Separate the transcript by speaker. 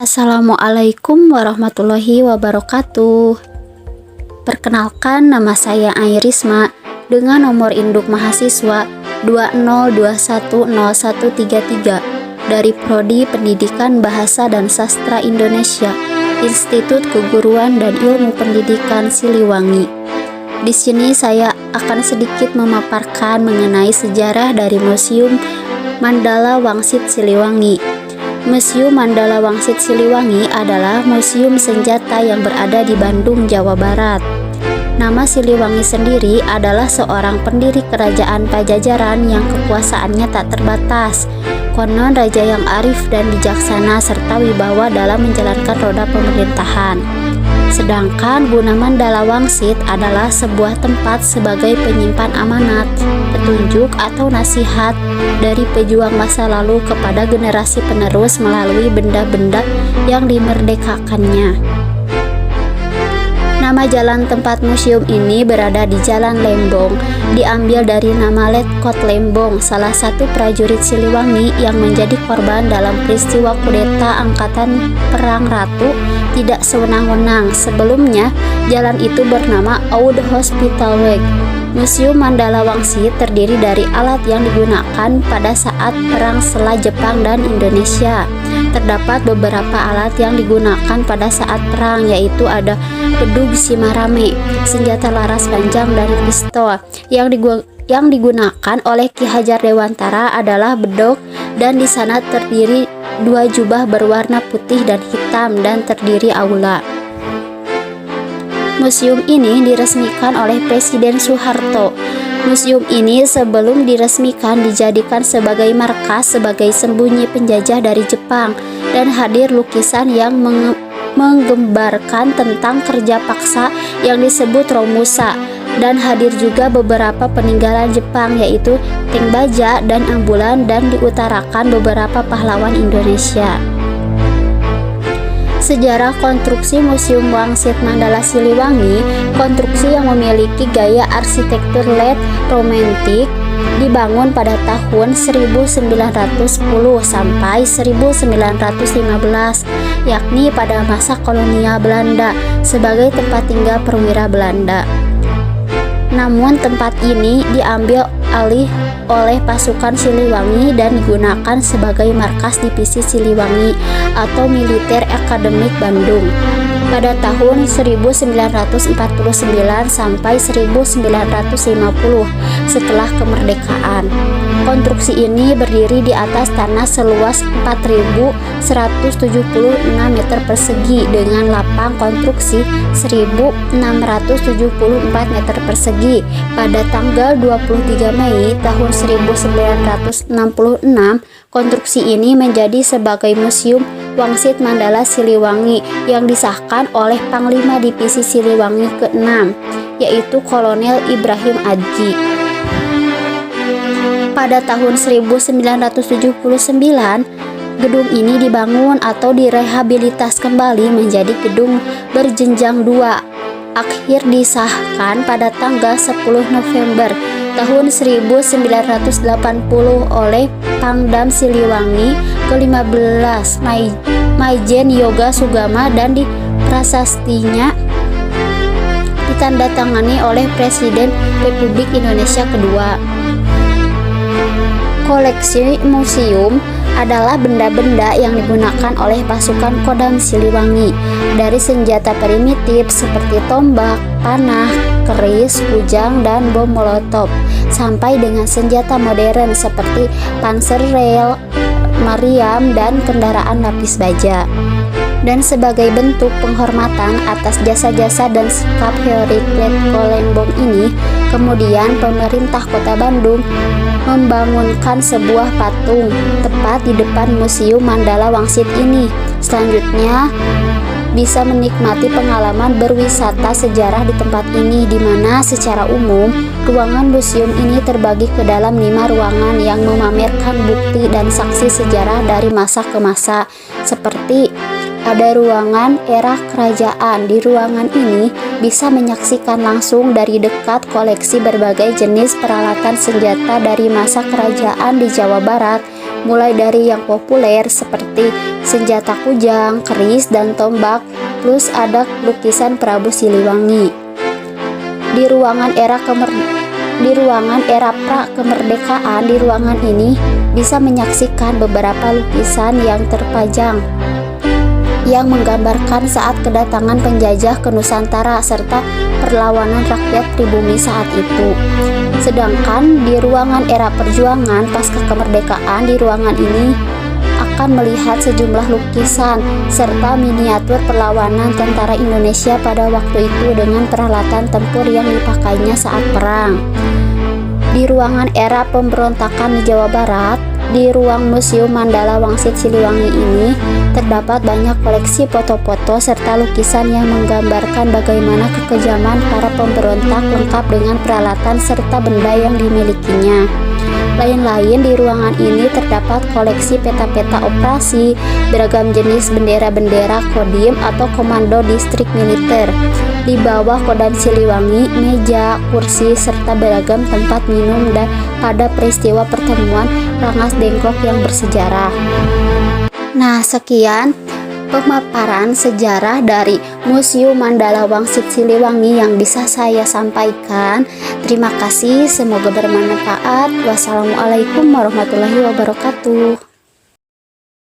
Speaker 1: Assalamualaikum warahmatullahi wabarakatuh. Perkenalkan, nama saya Airisma dengan nomor induk mahasiswa 20210133 dari Prodi Pendidikan Bahasa dan Sastra Indonesia, Institut Keguruan dan Ilmu Pendidikan Siliwangi. Di sini saya akan sedikit memaparkan mengenai sejarah dari Museum Mandala Wangsit Siliwangi. Museum Mandala Wangsit Siliwangi adalah museum senjata yang berada di Bandung, Jawa Barat. Nama Siliwangi sendiri adalah seorang pendiri kerajaan Pajajaran yang kekuasaannya tak terbatas. Konon raja yang arif dan bijaksana serta wibawa dalam menjalankan roda pemerintahan. Sedangkan guna Mandala Wangsit adalah sebuah tempat sebagai penyimpan amanat, petunjuk atau nasihat dari pejuang masa lalu kepada generasi penerus melalui benda-benda yang dimerdekakannya. Nama jalan tempat museum ini berada di Jalan Lembong, diambil dari nama Letkot Lembong, salah satu prajurit Siliwangi yang menjadi korban dalam peristiwa kudeta Angkatan Perang Ratu tidak sewenang-wenang. Sebelumnya, jalan itu bernama Oud Hospitalweg. Museum Mandala Wangsit terdiri dari alat yang digunakan pada saat perang Sela Jepang dan Indonesia. Terdapat beberapa alat yang digunakan pada saat perang, yaitu ada bedug simarame, senjata laras panjang, dan pistol. Yang digunakan oleh Ki Hajar Dewantara adalah bedog, dan di sana terdiri dua jubah berwarna putih dan hitam dan terdiri aula. Museum ini diresmikan oleh Presiden Soeharto. Museum ini sebelum diresmikan dijadikan sebagai markas sebagai sembunyi penjajah dari Jepang, dan hadir lukisan yang menggambarkan tentang kerja paksa yang disebut Romusa, dan hadir juga beberapa peninggalan Jepang yaitu tank baja dan ambulan, dan diutarakan beberapa pahlawan Indonesia. Sejarah konstruksi Museum Wangsit Mandala Siliwangi, konstruksi yang memiliki gaya arsitektur late romantik, dibangun pada tahun 1910 sampai 1915, yakni pada masa kolonial Belanda sebagai tempat tinggal perwira Belanda. Namun tempat ini diambil alih oleh pasukan Siliwangi dan digunakan sebagai markas divisi Siliwangi atau Militer Akademik Bandung pada tahun 1949 sampai 1950 setelah kemerdekaan. Konstruksi ini berdiri di atas tanah seluas 4.176 meter persegi dengan lapang konstruksi 1.674 meter persegi. Pada tanggal 23 Mei tahun 1966, konstruksi ini menjadi sebagai Museum Wangsit Mandala Siliwangi yang disahkan oleh Panglima Divisi Siliwangi ke-6, yaitu Kolonel Ibrahim Adji. Pada tahun 1979, gedung ini dibangun atau direhabilitas kembali menjadi gedung berjenjang 2. Akhir disahkan pada tanggal 10 November tahun 1980 oleh Pangdam Siliwangi ke-15 Maijen Yoga Sugama, dan di prasastinya ditandatangani oleh Presiden Republik Indonesia kedua. Koleksi museum adalah benda-benda yang digunakan oleh pasukan Kodam Siliwangi, dari senjata primitif seperti tombak, panah, keris, kujang, dan bom molotov, sampai dengan senjata modern seperti panzerrail, meriam, dan kendaraan lapis baja. Dan sebagai bentuk penghormatan atas jasa-jasa dan sikap heroik Letkol Lembong ini, kemudian pemerintah Kota Bandung membangunkan sebuah patung tepat di depan Museum Mandala Wangsit ini. Selanjutnya, bisa menikmati pengalaman berwisata sejarah di tempat ini, di mana secara umum ruangan museum ini terbagi ke dalam 5 ruangan yang memamerkan bukti dan saksi sejarah dari masa ke masa, seperti ada ruangan era kerajaan. Di ruangan ini bisa menyaksikan langsung dari dekat koleksi berbagai jenis peralatan senjata dari masa kerajaan di Jawa Barat, mulai dari yang populer seperti senjata kujang, keris, dan tombak, plus ada lukisan Prabu Siliwangi. Di ruangan era pra-kemerdekaan, di ruangan ini bisa menyaksikan beberapa lukisan yang terpajang yang menggambarkan saat kedatangan penjajah ke Nusantara serta perlawanan rakyat pribumi saat itu. Sedangkan di ruangan era perjuangan pasca kemerdekaan, di ruangan ini akan melihat sejumlah lukisan serta miniatur perlawanan tentara Indonesia pada waktu itu dengan peralatan tempur yang dipakainya saat perang. Di ruangan era pemberontakan di Jawa Barat, di ruang Museum Mandala Wangsit Siliwangi ini terdapat banyak koleksi foto-foto serta lukisan yang menggambarkan bagaimana kekejaman para pemberontak lengkap dengan peralatan serta benda yang dimilikinya. Lain-lain di ruangan ini terdapat koleksi peta-peta operasi, beragam jenis bendera-bendera Kodim atau Komando Distrik Militer. Di bawah Kodam Siliwangi, meja, kursi, serta beragam tempat minum dan pada peristiwa pertemuan Rangas Dengklok yang bersejarah. Nah, sekian pemaparan sejarah dari Museum Mandala Wangsit Siliwangi yang bisa saya sampaikan. Terima kasih, semoga bermanfaat. Wassalamualaikum warahmatullahi wabarakatuh.